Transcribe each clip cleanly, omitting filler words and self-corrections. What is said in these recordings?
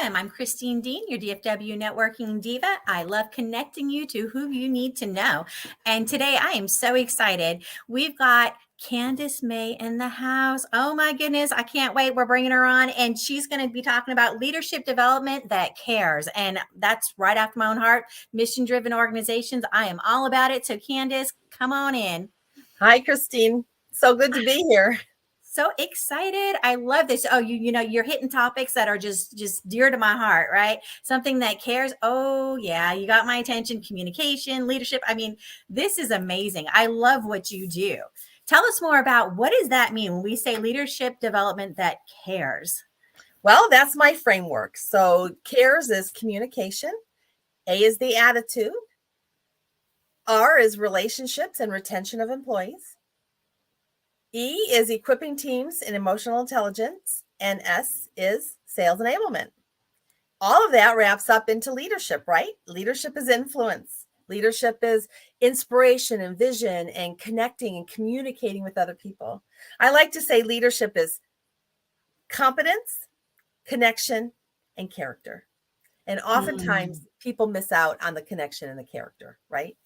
Welcome. I'm Christine Dean, your DFW Networking Diva. I love connecting you to who you need to know. And today I am so excited. We've got Candace Mae in the house. Oh my goodness, I can't wait. We're bringing her on, and she's going to be talking about leadership development that cares. And that's right after my own heart. Mission-driven organizations. I am all about it. So Candace, come on in. Hi, Christine. So good to be here. So excited. I love this. Oh, you know, you're hitting topics that are just dear to my heart, right? Something that cares. Oh, yeah, you got my attention. Communication, leadership. I mean, this is amazing. I love what you do. Tell us more about what does that mean when we say leadership development that cares? Well, that's my framework. So cares is communication. A is the attitude. R is relationships and retention of employees. E is equipping teams in emotional intelligence, and S is sales enablement. All of that wraps up into leadership, right? Leadership is influence. Leadership is inspiration and vision and connecting and communicating with other people. I like to say leadership is competence, connection, and character. And oftentimes people miss out on the connection and the character, right?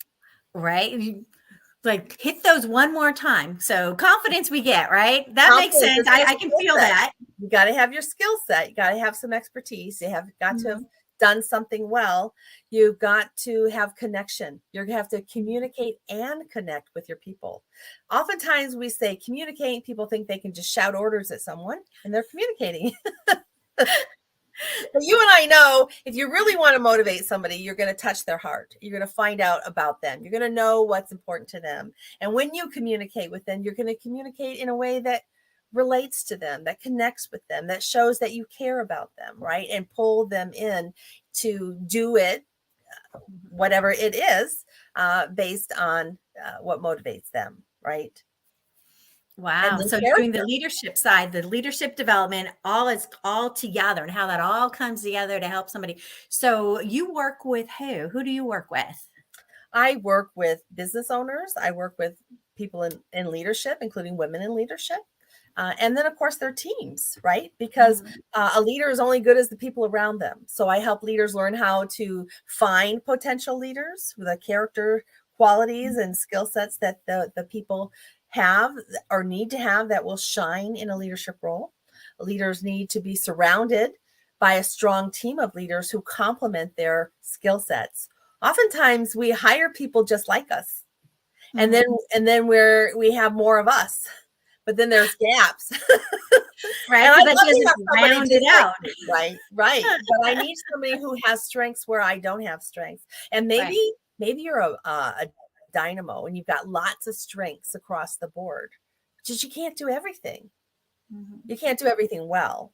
Right. Like hit those one more time. So confidence we get, right? That makes sense. I can feel that. You got to have your skill set. You got to have some expertise. You have got to have done something well. You've got to have connection. You're going to have to communicate and connect with your people. Oftentimes we say communicate. People think they can just shout orders at someone and they're communicating. But you and I know if you really want to motivate somebody, you're going to touch their heart. You're going to find out about them. You're going to know what's important to them. And when you communicate with them, you're going to communicate in a way that relates to them, that connects with them, that shows that you care about them, right? And pull them in to do it, whatever it is, based on what motivates them, right? Wow. So doing the leadership side, the leadership development, all together and how that all comes together to help somebody. So you work with who? Who do you work with? I work with business owners. I work with people in leadership, including women in leadership. And then, of course, their teams, right? Because a leader is only good as the people around them. So I help leaders learn how to find potential leaders with the character qualities and skill sets that the people have or need to have that will shine in a leadership role. Leaders need to be surrounded by a strong team of leaders who complement their skill sets. Oftentimes we hire people just like us. And then we have more of us. But then there's gaps. Right. And that doesn't round it out. Right. But I need somebody who has strengths where I don't have strengths. And maybe you're a dynamo and you've got lots of strengths across the board, but you can't do everything. You can't do everything well.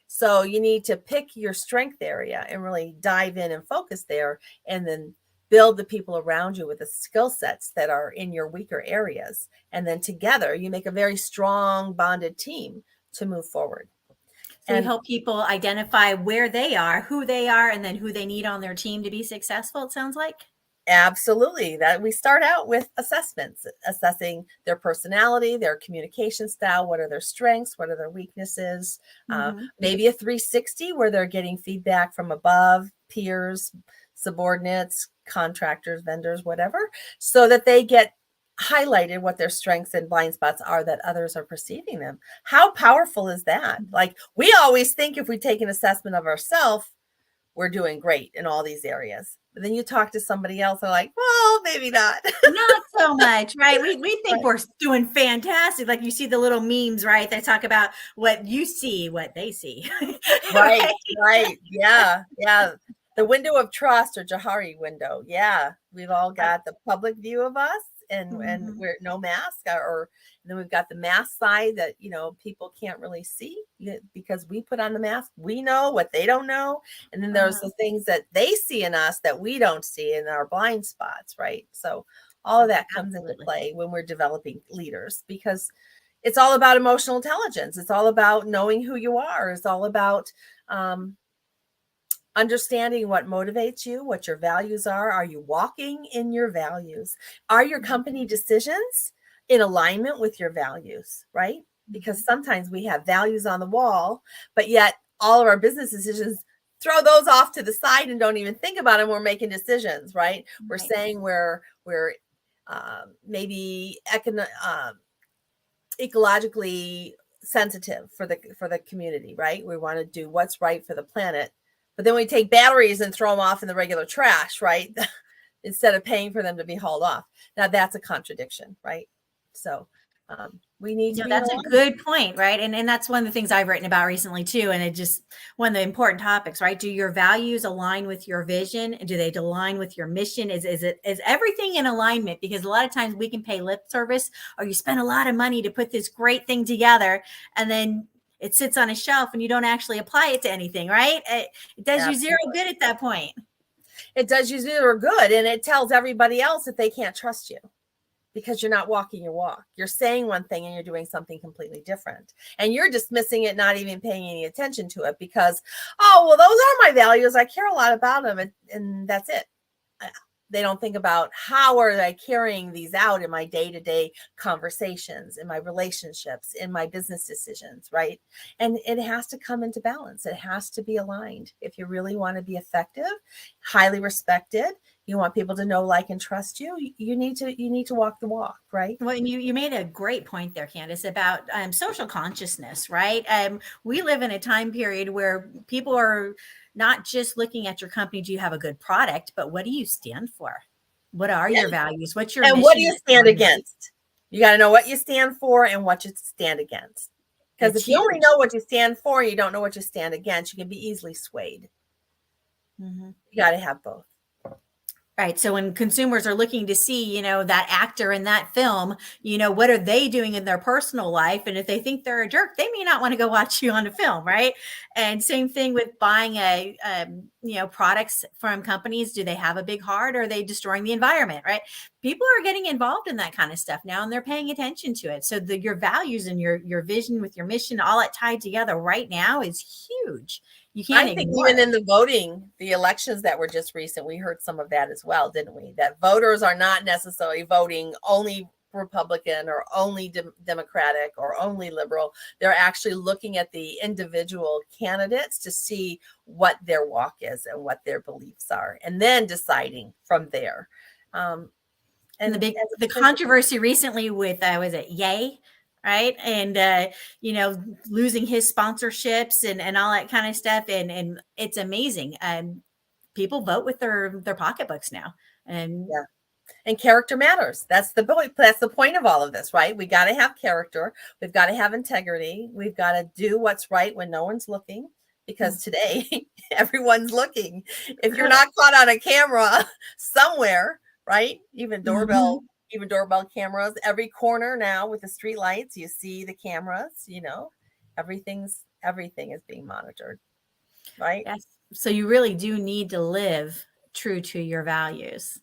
So you need to pick your strength area and really dive in and focus there, and then build the people around you with the skill sets that are in your weaker areas. And then together you make a very strong bonded team to move forward. So you help people identify where they are, who they are, and then who they need on their team to be successful, it sounds like. Absolutely. That we start out with assessments, assessing their personality, their communication style, what are their strengths, what are their weaknesses, maybe a 360 where they're getting feedback from above, peers, subordinates, contractors, vendors, whatever, so that they get highlighted what their strengths and blind spots are that others are perceiving them. How powerful is that? Like, we always think if we take an assessment of ourselves, we're doing great in all these areas. But then you talk to somebody else, they're like, well, maybe not. Not so much, right? We think we're doing fantastic. Like you see the little memes, right? That talk about what you see, what they see. Right. Yeah. The window of trust, or Johari window. Yeah. We've all got the public view of us and we're no mask, or then we've got the mask side that, people can't really see because we put on the mask. We know what they don't know. And then there's the things that they see in us that we don't see in our blind spots, right? So all of that comes into play when we're developing leaders, because it's all about emotional intelligence. It's all about knowing who you are. It's all about understanding what motivates you, what your values are. Are you walking in your values? Are your company decisions in alignment with your values, right? Because sometimes we have values on the wall, but yet all of our business decisions throw those off to the side and don't even think about them. We're making decisions, right? We're Right. saying we're maybe ecologically sensitive for the community, right? We want to do what's right for the planet, but then we take batteries and throw them off in the regular trash, right? Instead of paying for them to be hauled off. Now that's a contradiction, right? So we need to be in That's a alignment. good point, right? And that's one of the things I've written about recently too. And it just one of the important topics, right? Do your values align with your vision? Do they align with your mission? Is everything in alignment? Because a lot of times we can pay lip service, or you spend a lot of money to put this great thing together, and then it sits on a shelf and you don't actually apply it to anything, right? It does you zero good at that point. It does you zero good, and it tells everybody else that they can't trust you, because you're not walking your walk. You're saying one thing and you're doing something completely different. And you're dismissing it, not even paying any attention to it because, oh, well, those are my values. I care a lot about them. And that's it. They don't think about how are they carrying these out in my day-to-day conversations, in my relationships, in my business decisions, right? And it has to come into balance. It has to be aligned. If you really want to be effective, highly respected, you want people to know, like, and trust you, you need to walk the walk, right? Well, and you made a great point there, Candace, about social consciousness, right? We live in a time period where people are not just looking at your company. Do you have a good product? But what do you stand for? What are your values? What's your And mission? what do you stand against? You got to know what you stand for and what you stand against. Because if you only know what you stand for, you don't know what you stand against, you can be easily swayed. Mm-hmm. You got to have both. Right. So when consumers are looking to see, that actor in that film, what are they doing in their personal life? And if they think they're a jerk, they may not want to go watch you on a film. Right. And same thing with buying products from companies. Do they have a big heart, or are they destroying the environment? Right. People are getting involved in that kind of stuff now, and they're paying attention to it. So your values and your vision with your mission, all it tied together right now is huge. You can't I think ignore even it. in the voting, the elections that were just recent, we heard some of that as well, didn't we? That voters are not necessarily voting only Republican or only Democratic or only liberal. They're actually looking at the individual candidates to see what their walk is and what their beliefs are, and then deciding from there. And the controversy recently with was it Ye, right? And losing his sponsorships and all that kind of stuff, and it's amazing. People vote with their pocketbooks now, and yeah. And character matters. That's the point. That's the point of all of this, right? We got to have character. We've got to have integrity. We've got to do what's right when no one's looking, because today everyone's looking. If you're not caught on a camera somewhere, right? Even doorbell cameras, every corner now with the street lights, you see the cameras, everything is being monitored, right? Yes. So you really do need to live true to your values.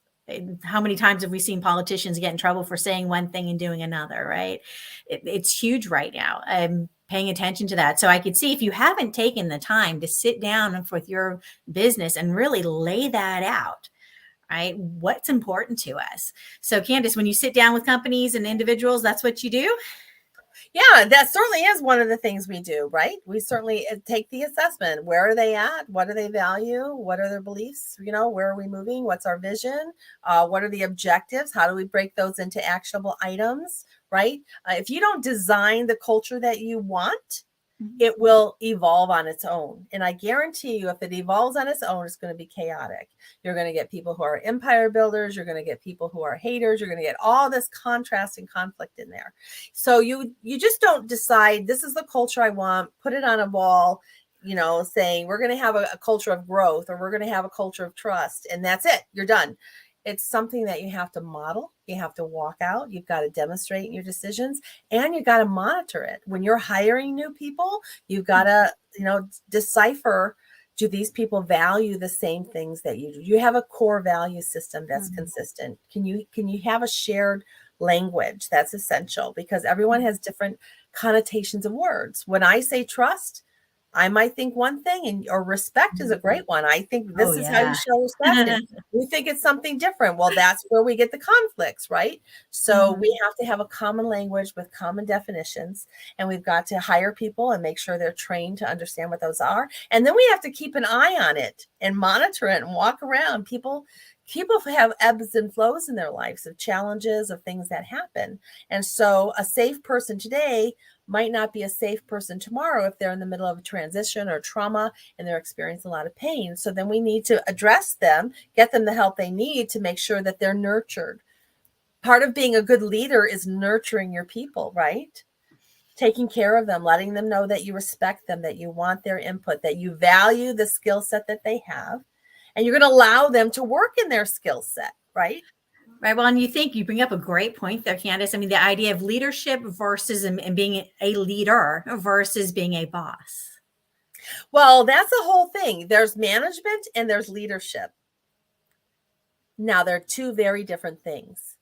How many times have we seen politicians get in trouble for saying one thing and doing another, right? It's huge right now. I'm paying attention to that. So I could see, if you haven't taken the time to sit down with your business and really lay that out, right? What's important to us. So Candace, when you sit down with companies and individuals, that's what you do? Yeah, that certainly is one of the things we do, right? We certainly take the assessment. Where are they at? What do they value? What are their beliefs? Where are we moving? What's our vision? What are the objectives? How do we break those into actionable items, right? If you don't design the culture that you want, it will evolve on its own. And I guarantee you, if it evolves on its own, it's going to be chaotic. You're going to get people who are empire builders. You're going to get people who are haters. You're going to get all this contrast and conflict in there. So you just don't decide, this is the culture I want, put it on a wall, saying we're going to have a culture of growth, or we're going to have a culture of trust. And that's it. You're done. It's something that you have to model. You have to walk out. You've got to demonstrate your decisions, and you got to monitor it. When you're hiring new people, you've got to, decipher, do these people value the same things that you do? You have a core value system that's consistent. Can you have a shared language? That's essential, because everyone has different connotations of words. When I say trust, I might think one thing, and or respect is a great one. I think Oh, this is how you yeah. show respect, and you think it's something different. Well, that's where we get the conflicts, right? So Mhm. we have to have a common language with common definitions, and we've got to hire people and make sure they're trained to understand what those are. And then we have to keep an eye on it and monitor it and walk around. People have ebbs and flows in their lives of challenges, of things that happen. And so a safe person today might not be a safe person tomorrow if they're in the middle of a transition or trauma and they're experiencing a lot of pain. So then we need to address them, get them the help they need to make sure that they're nurtured. Part of being a good leader is nurturing your people, right? Taking care of them, letting them know that you respect them, that you want their input, that you value the skill set that they have, and you're going to allow them to work in their skill set, right? Right. Well, and you bring up a great point there, Candace. I mean, the idea of leadership versus and being a leader versus being a boss. Well, that's the whole thing. There's management and there's leadership. Now, they're two very different things.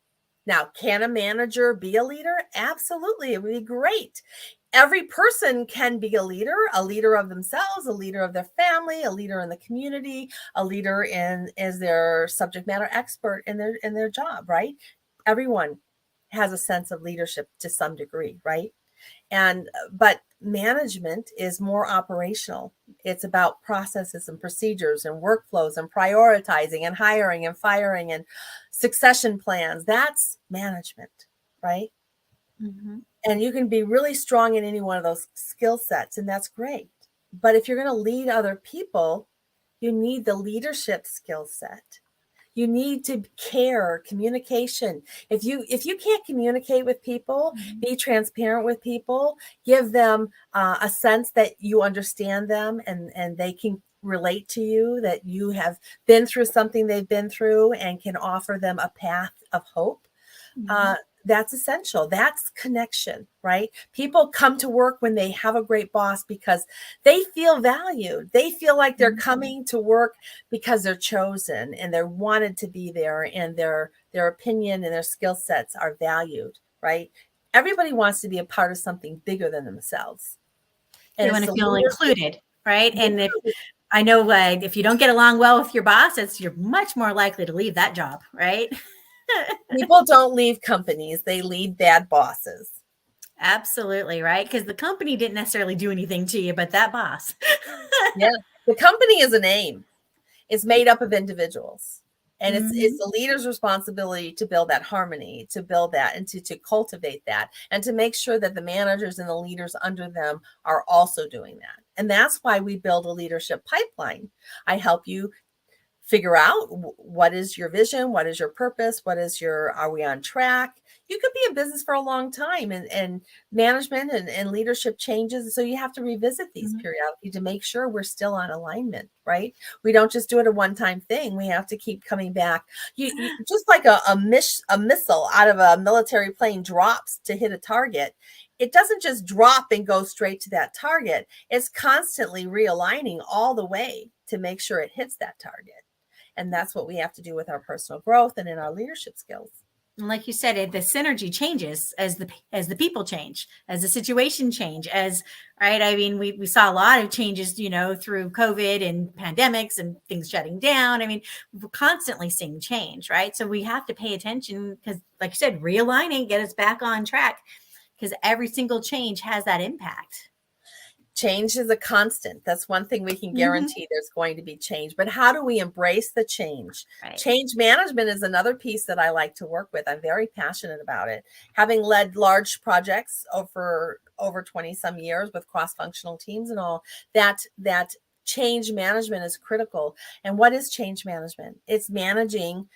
Now, can a manager be a leader? Absolutely. It would be great. Every person can be a leader of themselves, a leader of their family, a leader in the community, a leader in as their subject matter expert in their job, right? Everyone has a sense of leadership to some degree, right? But management is more operational. It's about processes and procedures and workflows and prioritizing and hiring and firing and succession plans. That's management, right? Mm-hmm. And you can be really strong in any one of those skill sets, and that's great. But if you're going to lead other people, you need the leadership skill set. You need to care, communication. If you can't communicate with people, be transparent with people, give them a sense that you understand them and they can relate to you, that you have been through something they've been through and can offer them a path of hope. Mm-hmm. uh, that's essential. That's connection, right? People come to work when they have a great boss because they feel valued. They feel like they're coming to work because they're chosen and they're wanted to be there, and their opinion and their skill sets are valued, right? Everybody wants to be a part of something bigger than themselves. And They it's want to the feel leadership. included, right? And if Yeah. I know if you don't get along well with your boss, you're much more likely to leave that job, right? People don't leave companies, they leave bad bosses. Absolutely, right? Because the company didn't necessarily do anything to you, but that boss. Yeah. The company is a name. Is made up of individuals. And it's Mhm. the leader's responsibility to build that harmony, to build that and to cultivate that, and to make sure that the managers and the leaders under them are also doing that. And that's why we build a leadership pipeline. I help you figure out what is your vision, what is your purpose, are we on track? You could be in business for a long time, and management and leadership changes. So you have to revisit these Mhm. periodically to make sure we're still on alignment, right? We don't just do it a one-time thing. We have to keep coming back. You just like a missile out of a military plane drops to hit a target. It doesn't just drop and go straight to that target. It's constantly realigning all the way to make sure it hits that target. And that's what we have to do with our personal growth and in our leadership skills. And like you said, the synergy changes as the people change, as the situation change, as right. I mean, we saw a lot of changes, through COVID and pandemics and things shutting down. I mean, we're constantly seeing change, right? So we have to pay attention because, like you said, realigning, get us back on track because every single change has that impact. Change is a constant. That's one thing we can Mhm. guarantee. There's going to be change. But how do we embrace the change? Right. Change management is another piece that I like to work with. I'm very passionate about it. Having led large projects over 20 some years with cross-functional teams and all, that change management is critical. And what is change management? It's managing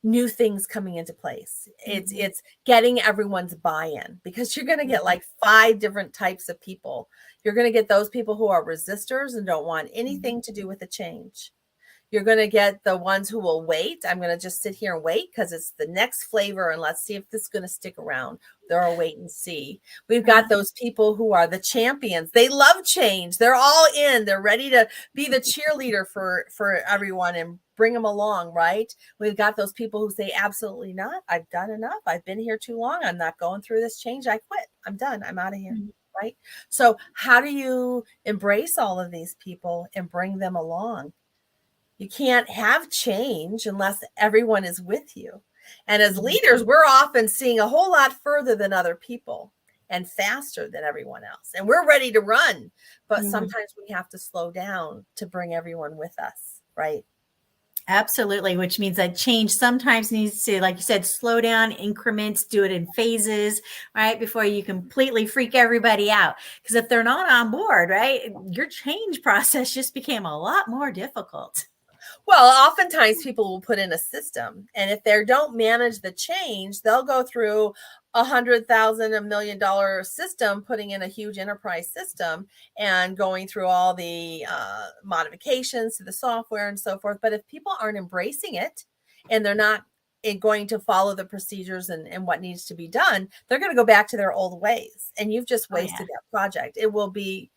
new things coming into place. Mhm. It's getting everyone's buy-in, because you're going to get Mhm. like 5 different types of people. You're going to get those people who are resistors and don't want Mhm. anything to do with the change. You're going to get the ones who will wait. I'm going to just sit here and wait because it's the next flavor and let's see if this is going to stick around. They're a wait and see. We've got Right. those people who are the champions. They love change. They're all in. They're ready to be the cheerleader for everyone and bring them along, right? We've got those people who say, absolutely not. I've done enough. I've been here too long. I'm not going through this change. I quit. I'm done. I'm out of here. right? So how do you embrace all of these people and bring them along? You can't have change unless everyone is with you. And as leaders, we're often seeing a whole lot further than other people and faster than everyone else. And we're ready to run, but sometimes we have to slow down to bring everyone with us, right? Absolutely, which means that change sometimes needs to, like you said, slow down, increments, do it in phases, right? Before you completely freak everybody out. Because if they're not on board, right, your change process just became a lot more difficult. Well, oftentimes people will put in a system, and if they don't manage the change, they'll go through $100,000, $1 million system, putting in a huge enterprise system and going through all the modifications to the software and so forth. But if people aren't embracing it and they're not going to follow the procedures and what needs to be done, they're going to go back to their old ways, and you've just wasted that project. It will be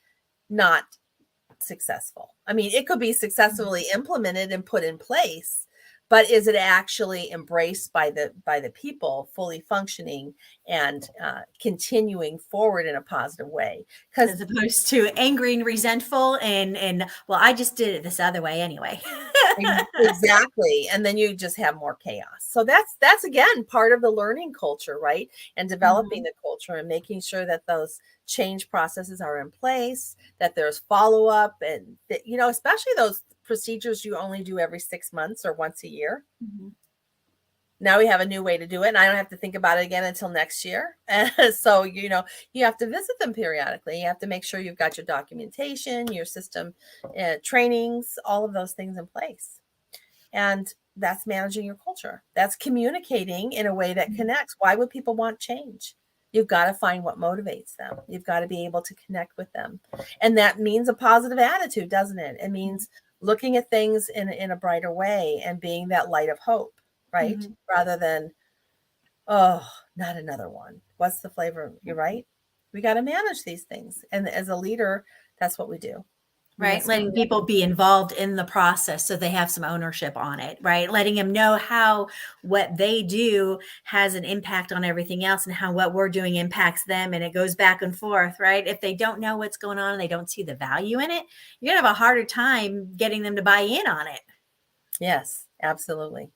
not successful. I mean, it could be successfully implemented and put in place, but is it actually embraced by the people, fully functioning and continuing forward in a positive way? As opposed to angry and resentful and well, I just did it this other way anyway. Exactly. And then you just have more chaos. So that's again part of the learning culture, right? And developing the culture and making sure that those change processes are in place, that there's follow-up, and that, especially those procedures you only do every 6 months or once a year. Now we have a new way to do it, and I don't have to think about it again until next year. So, you have to visit them periodically. You have to make sure you've got your documentation, your system, trainings, all of those things in place. And that's managing your culture. That's communicating in a way that connects. Why would people want change? You've got to find what motivates them. You've got to be able to connect with them. And that means a positive attitude, doesn't it? It means looking at things in a brighter way and being that light of hope, right? Rather than, oh, not another one. What's the flavor? You're right. We got to manage these things. And as a leader, that's what we do. Right. Letting people be involved in the process so they have some ownership on it, right? Letting them know how what they do has an impact on everything else and how what we're doing impacts them. And it goes back and forth, right? If they don't know what's going on and they don't see the value in it, you're going to have a harder time getting them to buy in on it. Yes, absolutely.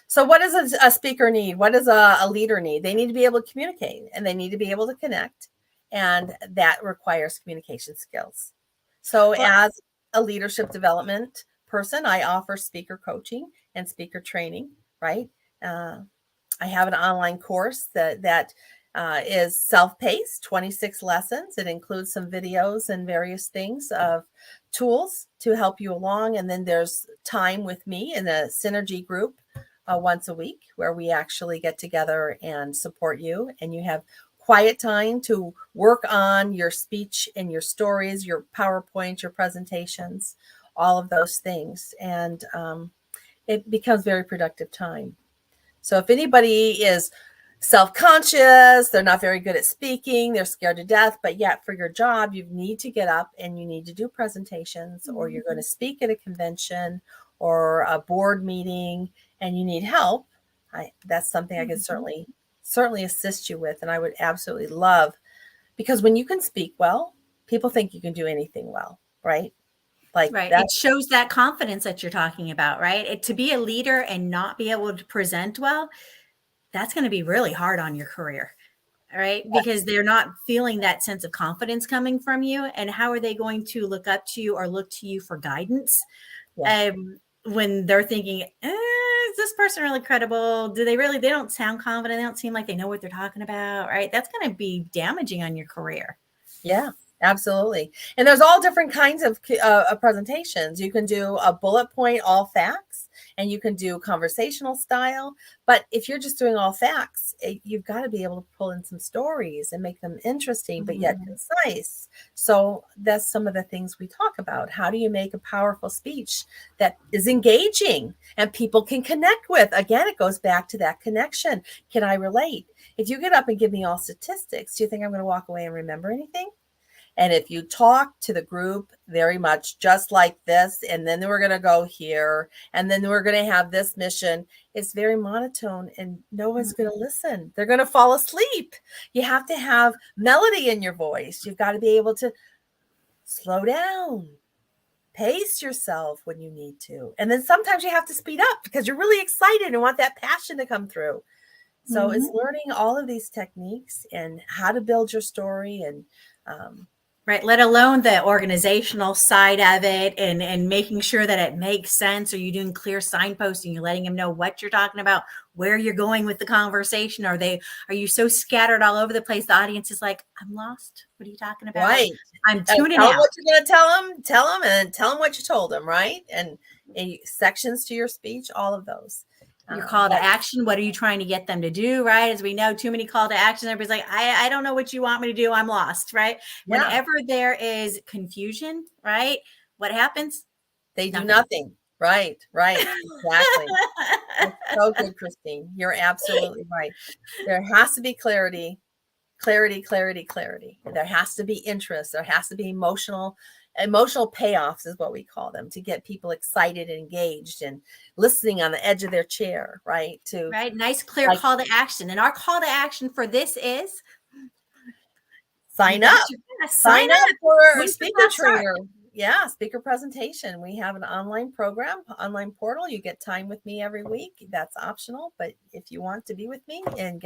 So what does a speaker need? What does a leader need? They need to be able to communicate and they need to be able to connect. And that requires communication skills. So as a leadership development person, I offer speaker coaching and speaker training, right? I have an online course that is self-paced, 26 lessons. It includes some videos and various things of tools to help you along. And then there's time with me in a synergy group once a week where we actually get together and support you. And you have quiet time to work on your speech and your stories, your PowerPoint, your presentations, all of those things. And it becomes very productive time. So if anybody is self-conscious, they're not very good at speaking, they're scared to death, but yet for your job, you need to get up and you need to do presentations, or you're going to speak at a convention or a board meeting and you need help, that's something I can certainly assist you with. And I would absolutely love, because when you can speak well, people think you can do anything well, right? Right. It shows that confidence that you're talking about, right? To be a leader and not be able to present well, that's going to be really hard on your career, right? Because they're not feeling that sense of confidence coming from you. And how are they going to look up to you or look to you for guidance when they're thinking, is this person really credible? They don't sound confident. They don't seem like they know what they're talking about, right? That's going to be damaging on your career. Yeah, absolutely. And there's all different kinds of presentations. You can do a bullet point, all facts, and you can do conversational style. But if you're just doing all facts, you've got to be able to pull in some stories and make them interesting, but yet concise. So that's some of the things we talk about. How do you make a powerful speech that is engaging and people can connect with? Again, it goes back to that connection. Can I relate? If you get up and give me all statistics, do you think I'm going to walk away and remember anything? And if you talk to the group very much just like this, and then we're going to go here, and then we're going to have this mission, it's very monotone and no one's going to listen. They're going to fall asleep. You have to have melody in your voice. You've got to be able to slow down, pace yourself when you need to. And then sometimes you have to speed up because you're really excited and want that passion to come through. So it's learning all of these techniques and how to build your story and right, let alone the organizational side of it and making sure that it makes sense. Are you doing clear signposting? You're letting them know what you're talking about, where you're going with the conversation. Are you so scattered all over the place? The audience is like, I'm lost. What are you talking about? Right. I'm tuning tell out. them what you're going to tell them, and tell them what you told them, right? And sections to your speech, all of those. Your call to action. What are you trying to get them to do? Right. As we know, too many call to action. Everybody's like, I don't know what you want me to do. I'm lost. Right. Yeah. Whenever there is confusion, right. What happens? They do nothing. Right. Exactly. That's so good, Christine. You're absolutely right. There has to be clarity. There has to be interest. There has to be emotional payoffs is what we call them, to get people excited and engaged and listening on the edge of their chair, right? Nice, clear call to action. And our call to action for this is sign up for a speaker trainer. Yeah, speaker presentation. We have an online program, online portal. You get time with me every week. That's optional, but if you want to be with me and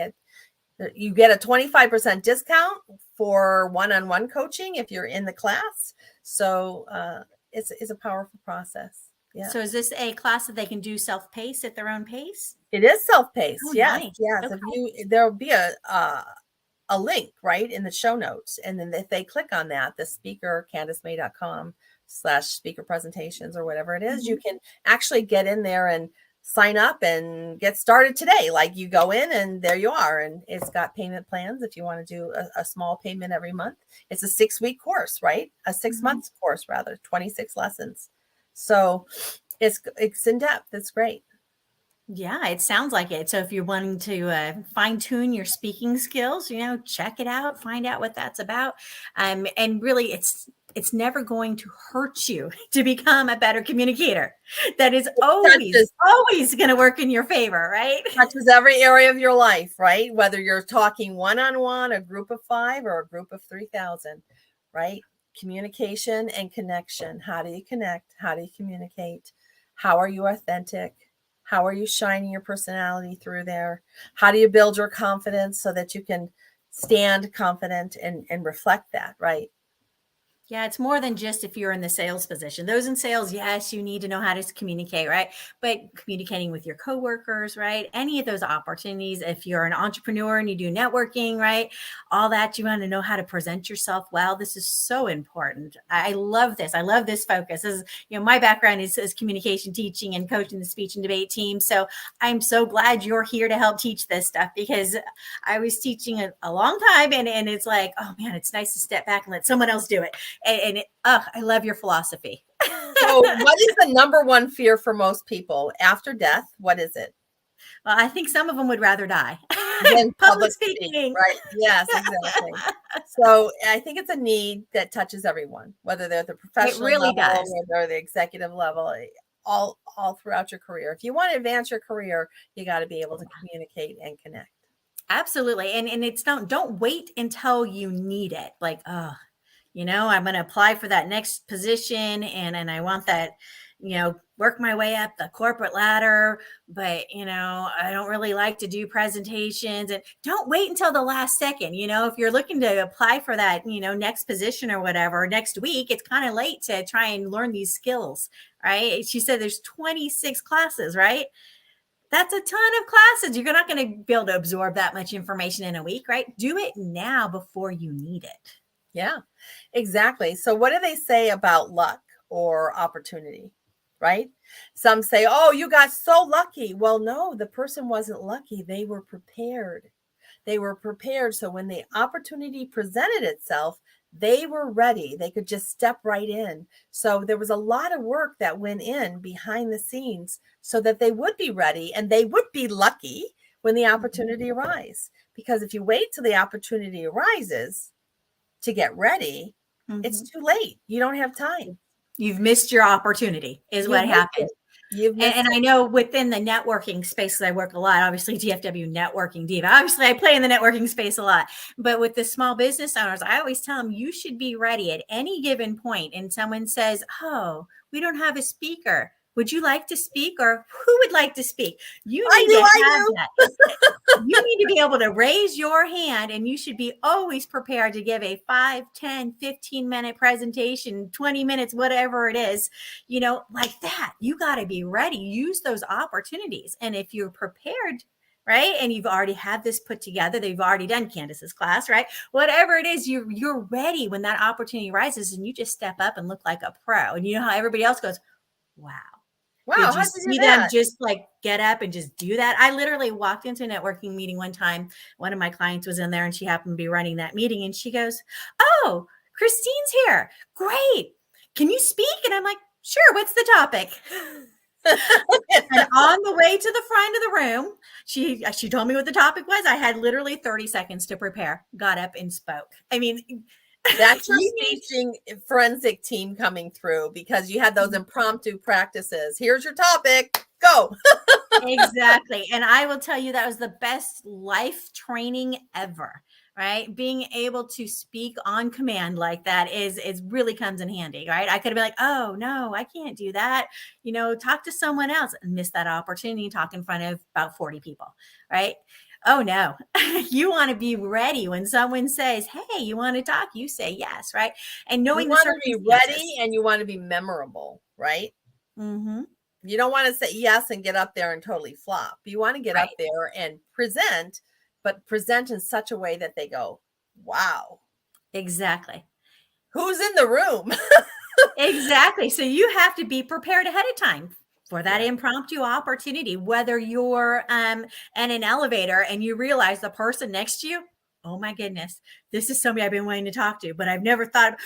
you get a 25% discount for one-on-one coaching if you're in the class. So it's a powerful process. Yeah. So is this a class that they can do self-paced at their own pace? It is self-paced. Oh, yes. Nice. Yes. Okay. There'll be a link right in the show notes. And then if they click on that, the speaker, CandaceMae.com/speaker presentations or whatever it is, you can actually get in there and sign up and get started today. Like you go in and there you are. And it's got payment plans if you want to do a small payment every month. It's a 6-week course, right? A 6-month course, rather, 26 lessons. So it's in depth. It's great. Yeah, it sounds like it. So if you're wanting to fine tune your speaking skills, check it out, find out what that's about. And really it's never going to hurt you to become a better communicator. That is always going to work in your favor, right? Touches every area of your life, right? Whether you're talking one-on-one, a group of 5 or a group of 3,000, right? Communication and connection. How do you connect? How do you communicate? How are you authentic? How are you shining your personality through there? How do you build your confidence so that you can stand confident and reflect that, right? Yeah, it's more than just if you're in the sales position. Those in sales, yes, you need to know how to communicate, right? But communicating with your coworkers, right? Any of those opportunities, if you're an entrepreneur and you do networking, right? All that, you want to know how to present yourself well. This is so important. I love this. I love this focus. This is, my background is communication teaching and coaching the speech and debate team. So I'm so glad you're here to help teach this stuff, because I was teaching a long time and it's like, oh man, it's nice to step back and let someone else do it. And I love your philosophy. So what is the number one fear for most people after death? What is it? Well, I think some of them would rather die than public speaking. Right. Yes, exactly. So I think it's a need that touches everyone, whether they're at the professional level, or they're the executive level, all throughout your career. If you want to advance your career, you got to be able to communicate and connect. Absolutely. And it's don't wait until you need it. Like, I'm going to apply for that next position and I want that, work my way up the corporate ladder, but, I don't really like to do presentations. And don't wait until the last second. If you're looking to apply for that, next position or whatever, next week, it's kind of late to try and learn these skills, right? She said there's 26 classes, right? That's a ton of classes. You're not going to be able to absorb that much information in a week, right? Do it now before you need it. Yeah, exactly. So what do they say about luck or opportunity, right? Some say, oh, you got so lucky. Well, no, the person wasn't lucky. They were prepared. So when the opportunity presented itself, they were ready. They could just step right in. So there was a lot of work that went in behind the scenes so that they would be ready and they would be lucky when the opportunity arises. Because if you wait till the opportunity arises to get ready, it's Mhm. too late. You don't have time. You've missed your opportunity is You've what missed happened. it. You've And missed I it. know within the networking space, 'cause I work a lot, obviously DFW Networking Diva. Obviously, I play in the networking space a lot. But with the small business owners, I always tell them you should be ready at any given point. And someone says, "Oh, we don't have a speaker. Would you like to speak?" Or "Who would like to speak?" You I need do. to I have do. that. You need to be able to raise your hand, and you should be always prepared to give a 5, 10, 15-minute presentation, 20 minutes, whatever it is, like that. You got to be ready. Use those opportunities. And if you're prepared, right, and you've already had this put together, they've already done Candace's class, right? Whatever it is, you're ready when that opportunity rises, and you just step up and look like a pro. And you know how everybody else goes, wow. Wow. Did you How'd you do see them that? just like get up and just do that? I literally walked into a networking meeting one time. One of my clients was in there and she happened to be running that meeting. And she goes, "Oh, Christine's here. Great. Can you speak?" And I'm like, "Sure. What's the topic?" And on the way to the front of the room, she told me what the topic was. I had literally 30 seconds to prepare, got up and spoke. I mean, That's your you need staging forensic team coming through because you had those impromptu practices. Here's your topic. Go. exactly. And I will tell you that was the best life training ever, right? Being able to speak on command like that is really comes in handy, right? I could have been like, "Oh no, I can't do that." Talk to someone else and miss that opportunity, talk in front of about 40 people, right? Oh no. You want to be ready when someone says, "Hey, you want to talk?" You say yes, right? And You knowing the want to be ready circumstances. and you want to be memorable, right? Hmm. You don't want to say yes and get up there and totally flop. You want to get up Right. there and present, but present in such a way that they go, wow, Exactly. who's in the room? Exactly. So you have to be prepared ahead of time for that Yeah. impromptu opportunity, whether you're in an elevator and you realize the person next to you, "Oh my goodness, this is somebody I've been wanting to talk to, but I've never thought of,"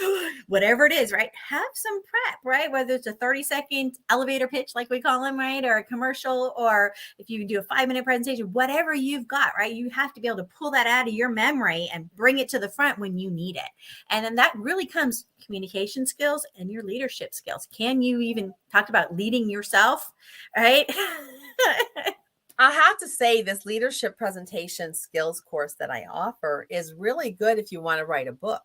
whatever it is, right? Have some prep, right? Whether it's a 30-second elevator pitch, like we call them, right? Or a commercial, or if you do a 5-minute presentation, whatever you've got, right? You have to be able to pull that out of your memory and bring it to the front when you need it. And then that really comes communication skills and your leadership skills. Can you even talk about leading yourself, right? I have to say, this leadership presentation skills course that I offer is really good if you want to write a book.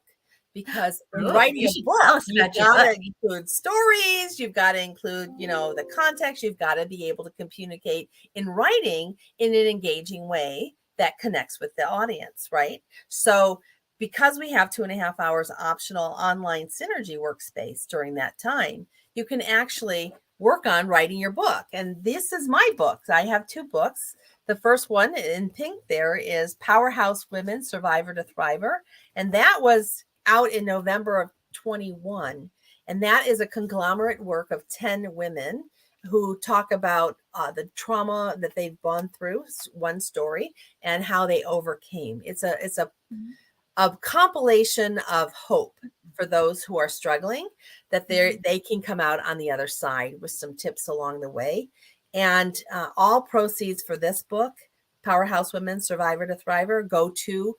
Because in Oh, writing you a should tell book, us you've about your got book. to include stories, you've got to include, the context, you've got to be able to communicate in writing in an engaging way that connects with the audience, right? So because we have 2.5 hours optional online synergy workspace during that time, you can actually work on writing your book. And this is my book. I have 2 books. The first one in pink there is Powerhouse Women Survivor to Thriver. And that was out in November of 21. And that is a conglomerate work of 10 women who talk about the trauma that they've gone through, one story, and how they overcame. It's a compilation of hope for those who are struggling, that they can come out on the other side with some tips along the way. And all proceeds for this book, Powerhouse Women Survivor to Thriver, go to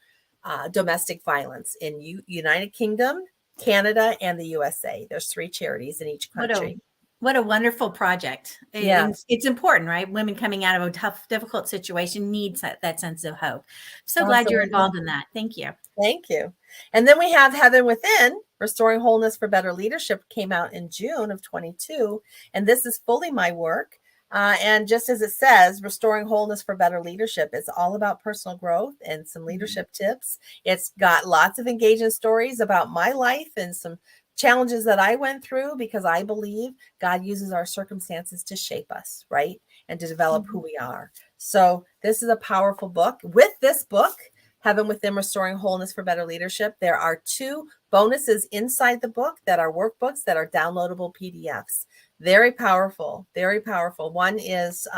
domestic violence in United Kingdom, Canada, and the USA. There's 3 charities in each What a country. what a wonderful project. Yeah, And it's important, right? Women coming out of a tough, difficult situation needs that sense of hope. So glad you're absolutely. involved in that. Thank you. Thank you. And then we have Heaven Within, Restoring Wholeness for Better Leadership, came out in June of 22. And this is fully my work. And just as it says, Restoring Wholeness for Better Leadership, it's all about personal growth and some leadership tips. It's got lots of engaging stories about my life and some challenges that I went through, because I believe God uses our circumstances to shape us, right? And to develop who we are. So this is a powerful book. With this book, Heaven Within, Restoring Wholeness for Better Leadership, there are 2 bonuses inside the book that are workbooks that are downloadable PDFs. Very powerful, very powerful. One is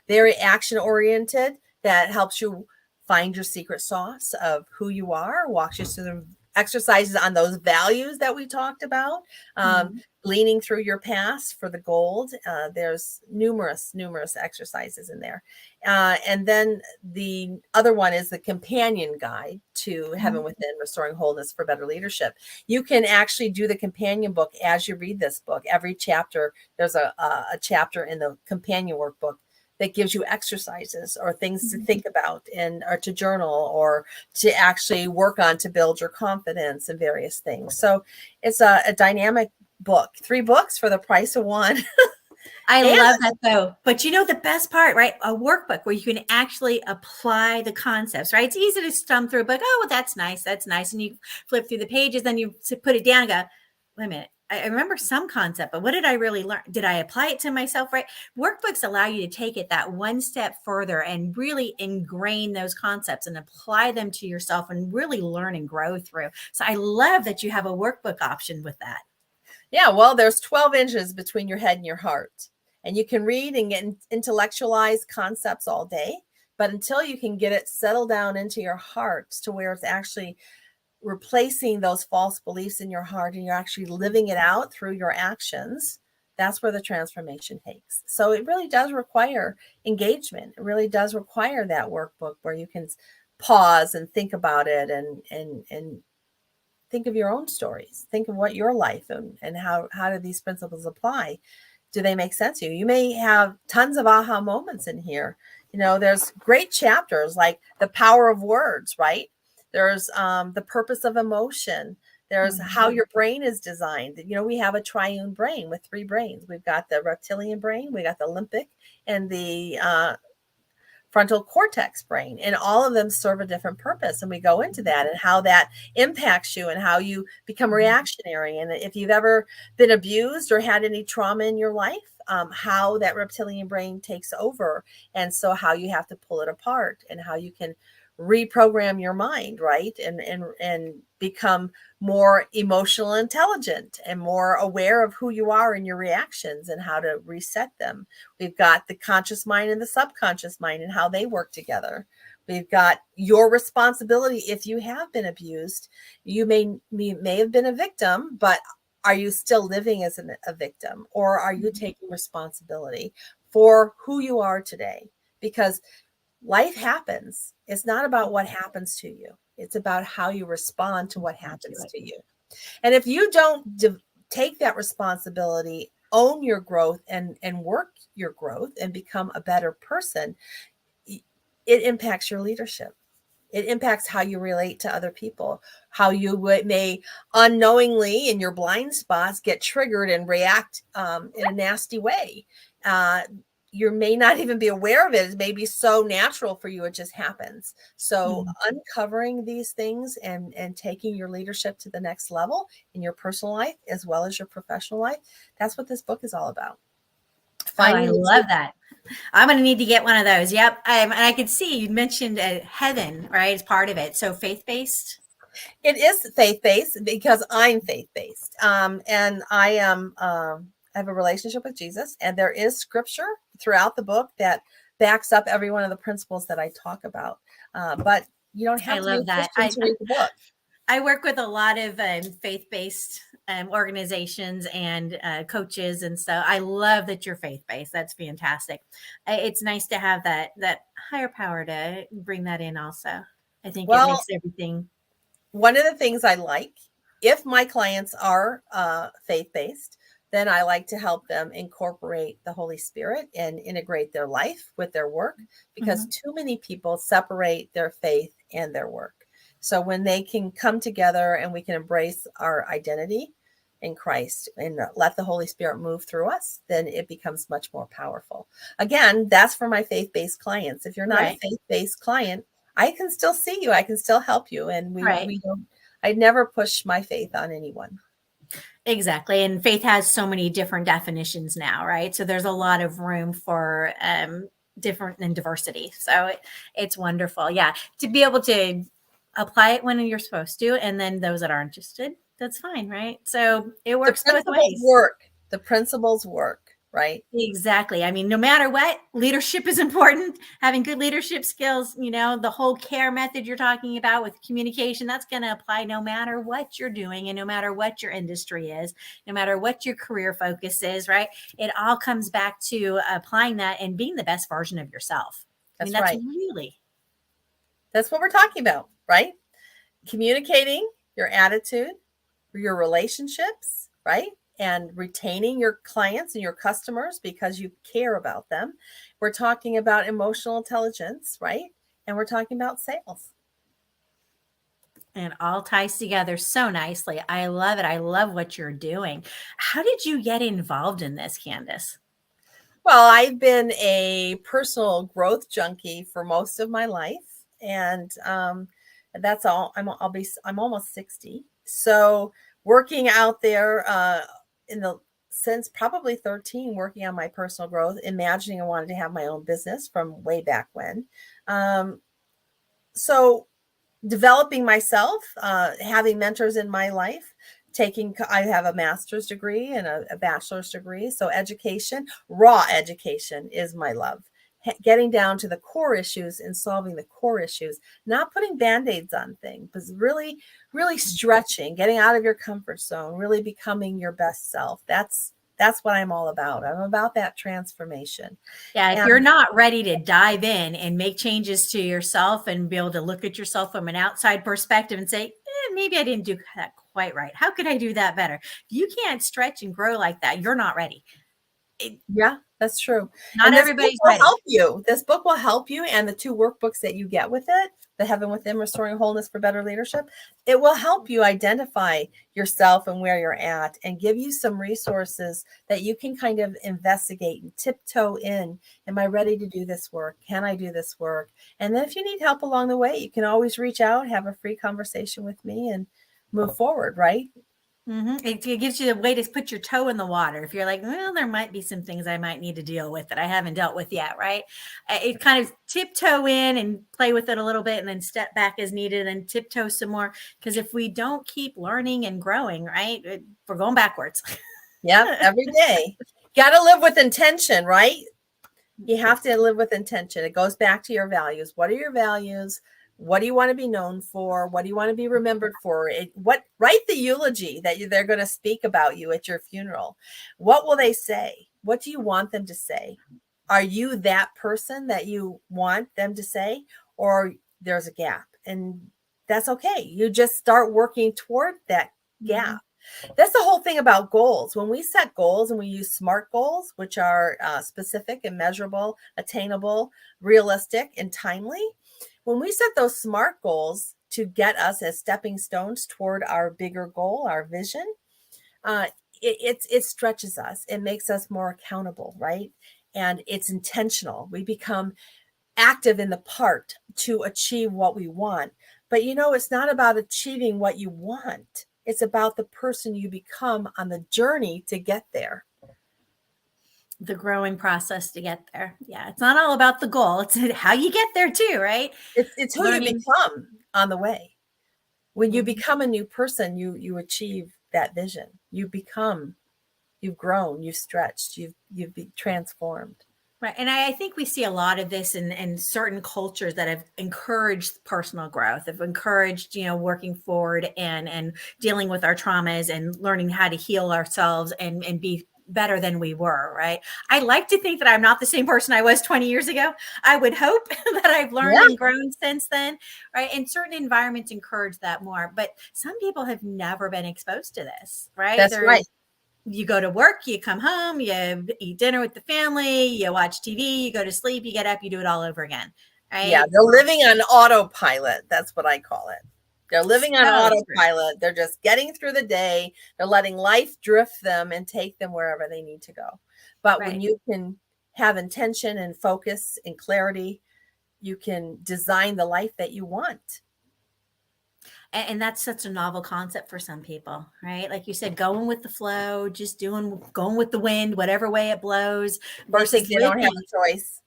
very action oriented, that helps you find your secret sauce of who you are, walks you exercises on those values that we talked about. Leaning through your past for the gold. There's numerous exercises in there. And then the other one is the companion guide to Heaven Within, Restoring Wholeness for Better Leadership. You can actually do the companion book as you read this book. Every chapter, there's a chapter in the companion workbook that gives you exercises or things to think about or to journal or to actually work on to build your confidence and various things. So it's a dynamic book. 3 books for the price of one. I love that though. But you know, the best part, right? A workbook where you can actually apply the concepts, right? It's easy to stump through a book. Oh, well, that's nice. That's nice. And you flip through the pages, then you put it down and go, wait a minute. I remember some concept, but what did I really learn? Did I apply it to myself? Right. Workbooks allow you to take it that one step further and really ingrain those concepts and apply them to yourself and really learn and grow through. So I love that you have a workbook option with that. Yeah. Well, there's 12 inches between your head and your heart, and you can read and get intellectualize concepts all day. But until you can get it settled down into your heart to where it's actually replacing those false beliefs in your heart and you're actually living it out through your actions, that's where the transformation takes. So it really does require engagement. It really does require that workbook where you can pause and think about it and think of your own stories. Think of what your life and how do these principles apply? Do they make sense to you? You may have tons of aha moments in here. You know, there's great chapters like the power of words, right? There's the purpose of emotion. There's how your brain is designed. You know, we have a triune brain with 3 brains. We've got the reptilian brain, we got the limbic, and the frontal cortex brain, and all of them serve a different purpose. And we go into that and how that impacts you and how you become reactionary. And if you've ever been abused or had any trauma in your life, how that reptilian brain takes over. And so how you have to pull it apart and how you can reprogram your mind, right? And become more emotional intelligent and more aware of who you are and your reactions and how to reset them. We've got the conscious mind and the subconscious mind and how they work together. We've got your responsibility. If you have been abused, you may have been a victim, but are you still living as a victim, or are you taking responsibility for who you are today? Because life happens. It's not about what happens to you. It's about how you respond to what happens to you. And if you don't take that responsibility, own your growth and work your growth and become a better person, it impacts your leadership. It impacts how you relate to other people, how you may unknowingly in your blind spots get triggered and react in a nasty way. You may not even be aware of it. It may be so natural for you. It just happens. So uncovering these things and taking your leadership to the next level in your personal life, as well as your professional life. That's what this book is all about. I love that. I'm going to need to get one of those. Yep. And I could see you mentioned heaven, right? As part of it. So faith-based. It is faith-based because I'm faith-based. And I am, I have a relationship with Jesus, and there is scripture throughout the book that backs up every one of the principles that I talk about. But you don't have to be a Christian to read the book. I work with a lot of faith-based organizations and coaches, and so I love that you're faith-based. That's fantastic. It's nice to have that higher power to bring that in. Also, I think it makes everything. One of the things I like, if my clients are faith-based, then I like to help them incorporate the Holy Spirit and integrate their life with their work, because too many people separate their faith and their work. So when they can come together and we can embrace our identity in Christ and let the Holy Spirit move through us, then it becomes much more powerful. Again, that's for my faith-based clients. If you're not a faith-based client, I can still see you. I can still help you. And we don't, I never push my faith on anyone. Exactly. And faith has so many different definitions now, right? So there's a lot of room for different and diversity. So it's wonderful. Yeah. To be able to apply it when you're supposed to, and then those that aren't interested, that's fine, right? So it works both ways. The principles work, right? Exactly. I mean, no matter what, leadership is important. Having good leadership skills, the whole care method you're talking about with communication, that's going to apply no matter what you're doing and no matter what your industry is, no matter what your career focus is, right? It all comes back to applying that and being the best version of yourself. I mean, That's that's right. really. That's what we're talking about, right? Communicating your attitude, your relationships, right? And retaining your clients and your customers because you care about them. We're talking about emotional intelligence, right? And we're talking about sales. And it all ties together so nicely. I love it. I love what you're doing. How did you get involved in this, Candace? Well, I've been a personal growth junkie for most of my life, and that's all. I'm almost 60, so working out there in the since probably 13, working on my personal growth, imagining I wanted to have my own business from way back when. Um, so developing myself, having mentors in my life, I have a master's degree and a bachelor's degree. So education, raw education is my love. Getting down to the core issues and solving the core issues, not putting band-aids on things, but really, really stretching, getting out of your comfort zone, really becoming your best self. That's what I'm all about. I'm about that transformation. Yeah, if you're And not ready to dive in and make changes to yourself and be able to look at yourself from an outside perspective and say, maybe I didn't do that quite right. How could I do that better? If you can't stretch and grow like that, you're not ready. yeah, that's true. Not And this book everybody's will ready. help you. This book will help you. And the 2 workbooks that you get with it, the Heaven Within, Restoring Wholeness for Better Leadership, it will help you identify yourself and where you're at and give you some resources that you can kind of investigate and tiptoe in. Am I ready to do this work? Can I do this work? And then if you need help along the way, you can always reach out, have a free conversation with me, and move forward, right? It gives you a way to put your toe in the water. If you're like, well, there might be some things I might need to deal with that I haven't dealt with yet, right? It kind of tiptoe in and play with it a little bit and then step back as needed and tiptoe some more. Because if we don't keep learning and growing, right, we're going backwards. Yep, every day. Got to live with intention, right? You have to live with intention. It goes back to your values. What are your values? What do you want to be known for? What do you want to be remembered for? Write the eulogy that they're going to speak about you at your funeral. What will they say? What do you want them to say? Are you that person that you want them to say, or there's a gap? And that's okay. You just start working toward that gap. That's the whole thing about goals. When we set goals and we use SMART goals, which are specific and measurable, attainable, realistic, and timely, when we set those SMART goals to get us as stepping stones toward our bigger goal, our vision, it stretches us. It makes us more accountable, right? And it's intentional. We become active in the part to achieve what we want. But it's not about achieving what you want. It's about the person you become on the journey to get there. The growing process to get there. Yeah, it's not all about the goal. It's how you get there too, right? It's who you Learning. become on the way. When you Mhm. become a new person, you achieve that vision. You've grown, you've stretched, you've been transformed. Right. And I think we see a lot of this in certain cultures that have encouraged personal growth, have encouraged, working forward and dealing with our traumas and learning how to heal ourselves and be better than we were. Right. I like to think that I'm not the same person I was 20 years ago. I would hope that I've learned Yeah. and grown since then. Right. And certain environments encourage that more. But some people have never been exposed to this. Right. That's right. You go to work, you come home, you eat dinner with the family, you watch TV, you go to sleep, you get up, you do it all over again. Yeah, Right. they're living on autopilot. That's what I call it. They're living on So true. autopilot. They're just getting through the day. They're letting life drift them and take them wherever they need to go. But when Right. you can have intention and focus and clarity, you can design the life that you want. And that's such a novel concept for some people, right? Like you said, going with the flow, just going with the wind, whatever way it blows, They think versus they don't have living. a choice.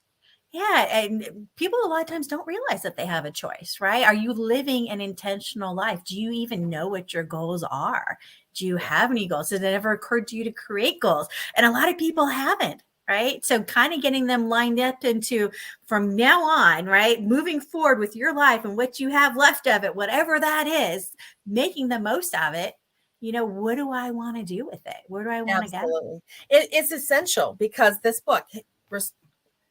Yeah, and people a lot of times don't realize that they have a choice, right? Are you living an intentional life? Do you even know what your goals are? Do you have any goals? Has it ever occurred to you to create goals? And a lot of people haven't, right? So kind of getting them lined up into from now on, right? Moving forward with your life and what you have left of it, whatever that is, making the most of it. What do I want to do with it? Where do I want to go? Absolutely. It's essential because this book,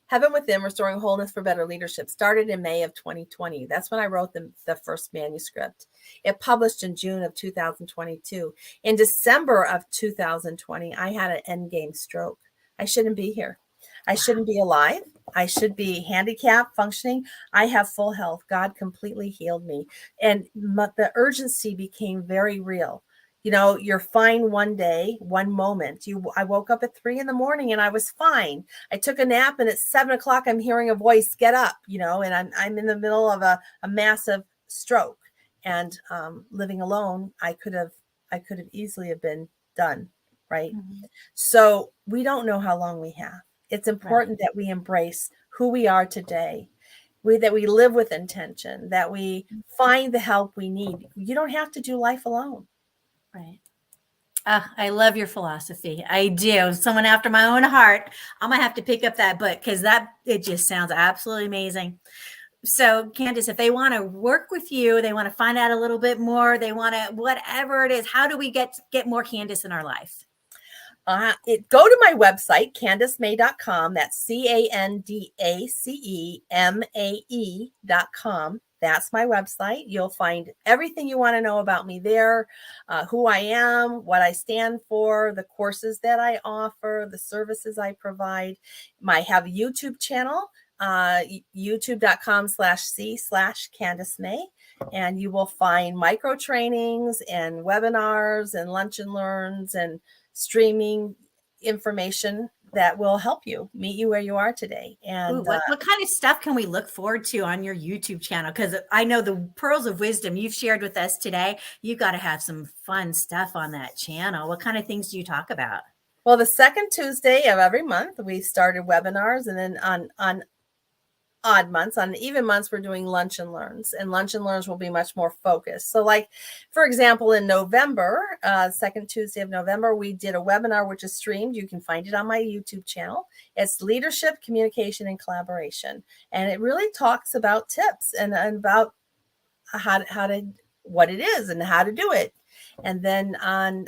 Heaven Within, Restoring Wholeness for Better Leadership, started in May of 2020. That's when I wrote the first manuscript. It published in June of 2022. In December of 2020, I had an endgame stroke. I shouldn't be here. I shouldn't be alive. I should be handicapped, functioning. I have full health. God completely healed me. And the urgency became very real. You're fine one day, one moment. I woke up at 3 a.m. and I was fine. I took a nap, and at 7 o'clock, I'm hearing a voice, get up, and I'm in the middle of a massive stroke. And living alone, I could have easily have been done. Right. Mm-hmm. So we don't know how long we have. It's important Right. that we embrace who we are today. That we live with intention, that we find the help we need. You don't have to do life alone. Right. I love your philosophy. I do. Someone after my own heart. I'm gonna have to pick up that book because it just sounds absolutely amazing. So, Candace, if they want to work with you, they want to find out a little bit more, they want to whatever it is. How do we get more Candace in our life? Go to my website, CandaceMae.com. That's CandaceMae.com. That's my website. You'll find everything you want to know about me there, who I am, what I stand for, the courses that I offer, the services I provide. I have a YouTube channel, youtube.com/C/Candace Mae. And you will find micro trainings and webinars and lunch and learns and streaming information that will help you meet you where you are today. Ooh, And what kind of stuff can we look forward to on your YouTube channel? Because I know the pearls of wisdom you've shared with us today. You've got to have some fun stuff on that channel. What kind of things do you talk about? well, the second Tuesday of every month, we started webinars, and then on odd months, on even months, we're doing lunch and learns, and lunch and learns will be much more focused. So like, for example, in November, second Tuesday of November, we did a webinar, which is streamed. You can find it on my YouTube channel. It's leadership, communication, and collaboration. And it really talks about tips and about how to, what it is and how to do it. And then on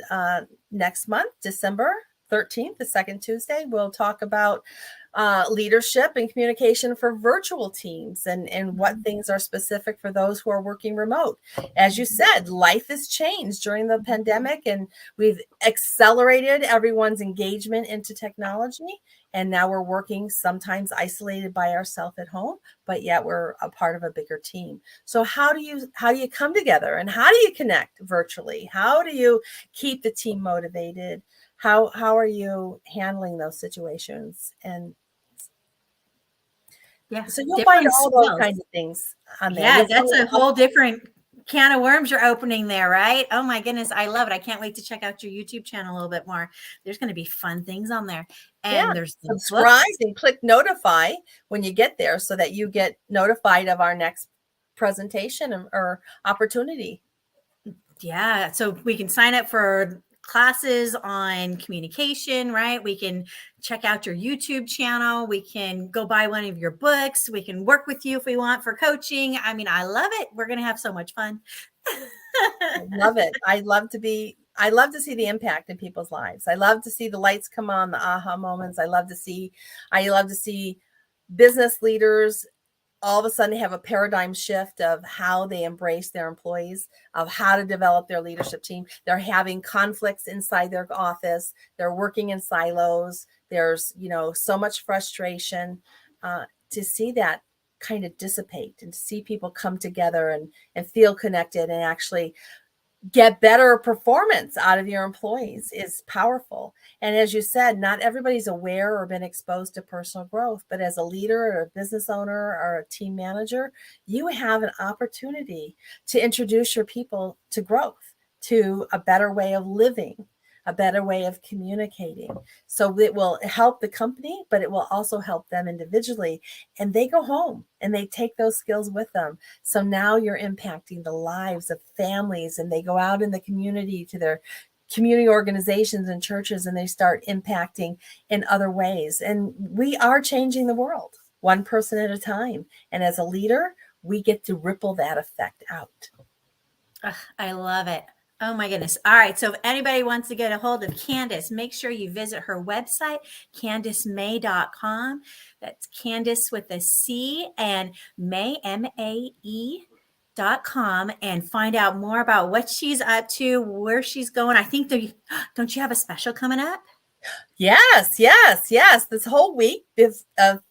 next month, December 13th, the second Tuesday, we'll talk about leadership and communication for virtual teams and what things are specific for those who are working remote. As you said, life has changed during the pandemic, and we've accelerated everyone's engagement into technology. And now we're working sometimes isolated by ourselves at home, but yet we're a part of a bigger team. So how do you come together, and how do you connect virtually? How do you keep the team motivated? How are you handling those situations? And Yeah, so you'll find different all those skills. kinds of things on there. Yeah, You'll that's a find whole different can of worms you're opening there, right? Oh my goodness, I love it. I can't wait to check out your YouTube channel a little bit more. There's going to be fun things on there. yeah, And there's the subscribe books. and click notify when you get there so that you get notified of our next presentation or opportunity. Yeah, so we can sign up for classes on communication, right? We can check out your YouTube channel. We can go buy one of your books. We can work with you if we want for coaching. I mean, I love it. We're going to have so much fun. I love it. I love to see the impact in people's lives. I love to see the lights come on, the aha moments. I love to see business leaders all of a sudden have a paradigm shift of how they embrace their employees, of how to develop their leadership team. They're having conflicts inside their office. They're working in silos. There's, so much frustration. To see that kind of dissipate and to see people come together and feel connected and actually get better performance out of your employees is powerful. And as you said, not everybody's aware or been exposed to personal growth, but as a leader or a business owner or a team manager, you have an opportunity to introduce your people to growth, to a better way of living, a better way of communicating. So it will help the company, but it will also help them individually. And they go home and they take those skills with them. So now you're impacting the lives of families, and they go out in the community to their community organizations and churches, and they start impacting in other ways. And we are changing the world one person at a time. And as a leader, we get to ripple that effect out. Ugh, I love it. Oh my goodness. All right. So if anybody wants to get a hold of Candace, make sure you visit her website, CandaceMae.com. That's Candace with a C and Mae, MAE.com, and find out more about what she's up to, where she's going. I think don't you have a special coming up? Yes. This whole week of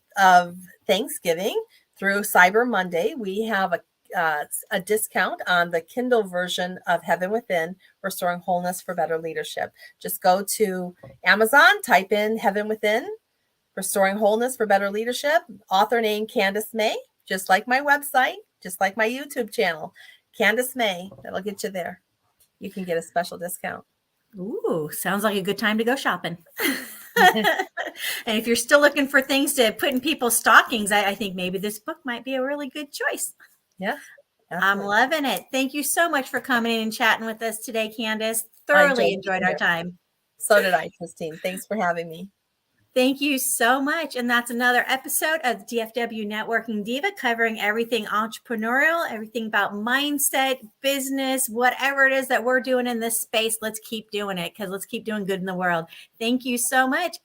Thanksgiving through Cyber Monday, we have a discount on the Kindle version of Heaven Within, Restoring Wholeness for Better Leadership. Just go to Amazon, type in Heaven Within, Restoring Wholeness for Better Leadership, author name Candace Mae, just like my website, just like my YouTube channel, Candace Mae. That'll get you there. You can get a special discount. Ooh, sounds like a good time to go shopping. And if you're still looking for things to put in people's stockings, I think maybe this book might be a really good choice. Yeah. I'm loving it. Thank you so much for coming in and chatting with us today, Candace. Thoroughly enjoyed our time. So did I, Christine. Thanks for having me. Thank you so much. And that's another episode of DFW Networking Diva, covering everything entrepreneurial, everything about mindset, business, whatever it is that we're doing in this space. Let's keep doing it, because let's keep doing good in the world. Thank you so much.